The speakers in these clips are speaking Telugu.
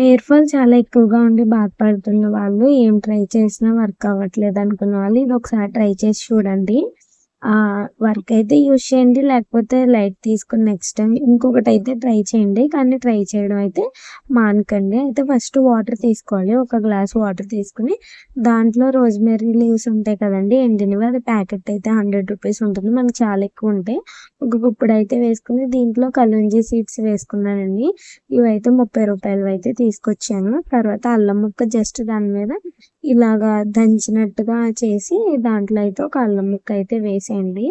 హెయిర్ ఫాల్ చాలా ఎక్కువగా ఉండి బాధపడుతున్న వాళ్ళు, ఏం ట్రై చేసినా వర్క్ అవ్వట్లేదు అనుకున్న వాళ్ళు ఇది ఒకసారి ట్రై చేసి చూడండి. వర్క్ అయితే యూజ్ చేయండి. లేకపోతే లైట్ తీసుకొని నెక్స్ట్ టైం ఇంకొకటైతే ట్రై చేయండి. కానీ ట్రై చేయడం అయితే మానకండి. అయితే ఫస్ట్ వాటర్ తీసుకోవాలి. ఒక గ్లాస్ వాటర్ తీసుకొని దాంట్లో రోజ్‌మెర్రీ లీవ్స్ ఉంటాయి కదండీ! ఎండినవి. అది ప్యాకెట్ అయితే రూ. 100 ఉంటుంది. మనకు చాలా ఎక్కువ ఉంటాయి. ఒక గుప్పుడైతే వేసుకొని దీంట్లో కలుంజీ సీడ్స్ వేసుకున్నానండి. ఇవైతే రూ. 30 అయితే తీసుకొచ్చాను. తర్వాత అల్లం ముక్క జస్ట్ దాని మీద ఇలాగా దంచినట్టుగా చేసి దాంట్లో అయితే ఒక అల్లం ముక్క అయితే వేసేయండి.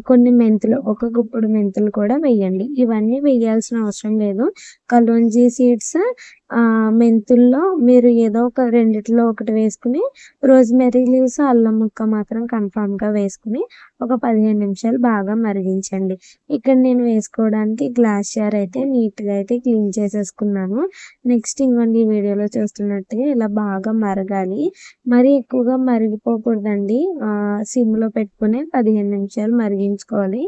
కొన్ని మెంతులు, ఒక గుప్పుడు మెంతులు కూడా వేయండి. ఇవన్నీ వేయాల్సిన అవసరం లేదు. కలోంజీ సీడ్స్, మెంతుల్లో మీరు ఏదో ఒక రెండిట్లో ఒకటి వేసుకుని, రోజ్‌మెర్రీ లీవ్స్, అల్లం ముక్క మాత్రం కన్ఫామ్‌గా వేసుకుని ఒక 15 నిమిషాలు బాగా మరిగించండి. ఇక్కడ నేను వేసుకోవడానికి గ్లాస్ జార్ అయితే నీట్‌గా అయితే క్లీన్ చేసేసుకున్నాను. నెక్స్ట్ ఇంగోండి ఈ వీడియోలో చూస్తున్నట్టుగా ఇలా బాగా మరగాలి. మరీ ఎక్కువగా మరిగిపోకూడదండి. సిమ్‌లో పెట్టుకొని 15 నిమిషాలు మరిగించుకోవాలి.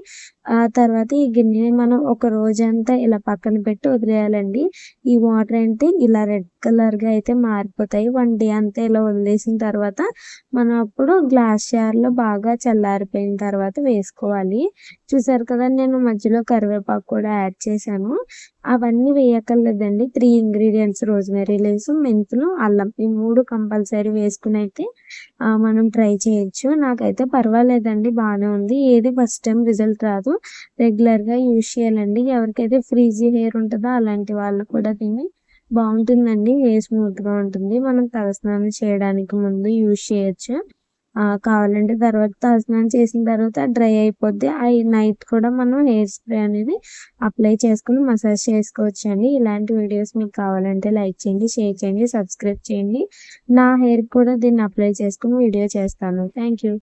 ఆ తర్వాత ఈ గిన్నెని మనం ఒక రోజంతా ఇలా పక్కన పెట్టి వదిలేయాలండి. ఈ వాటర్ ఏంటి ఇలా రెడ్ కలర్‌గా అయితే మారిపోతాయి. 1 డే అంతా ఇలా వదిలేసిన తర్వాత మనం అప్పుడు గ్లాస్ జార్‌లో బాగా చల్లారిపోయిన తర్వాత వేసుకోవాలి. చూసారు కదా! నేను మధ్యలో కరివేపాకు కూడా యాడ్ చేశాను. అవన్నీ వేయక్కర్లేదండి. 3 ఇంగ్రీడియెంట్స్ రోజ్‌మెర్రీ లీవ్స్, మెంతులు, అల్లం ఈ 3 కంపల్సరీ వేసుకొనైతే మనం ట్రై చేయొచ్చు. నాకైతే పర్వాలేదండి, బానే ఉంది. ఏది ఫస్ట్ టైమ్ రిజల్ట్ రాదు. రెగ్యులర్‌గా యూజ్ చేయాలండి. ఎవరికైతే ఫ్రీజీ హెయిర్ ఉంటదో అలాంటి వాళ్ళు కూడా దీన్ని బావుంటుందండి. హెయిర్ స్మూత్‌గా ఉంటుంది. మనం తలస్నానం చేయడానికి ముందు యూజ్ చేయొచ్చు. కావాలంటే తర్వాత తలస్నానం చేసిన తర్వాత డ్రై అయిపోద్ది. నైట్ కూడా మనం హెయిర్ స్ప్రే అనేది అప్లై చేసుకొని మసాజ్ చేసుకోవచ్చండి. ఇలాంటి వీడియోస్ మీకు కావాలంటే లైక్ చేయండి, షేర్ చేయండి, సబ్స్క్రైబ్ చేయండి. నా హెయిర్‌కి కూడా దీన్ని అప్లై చేసుకొని వీడియో చేస్తాను. Thank you.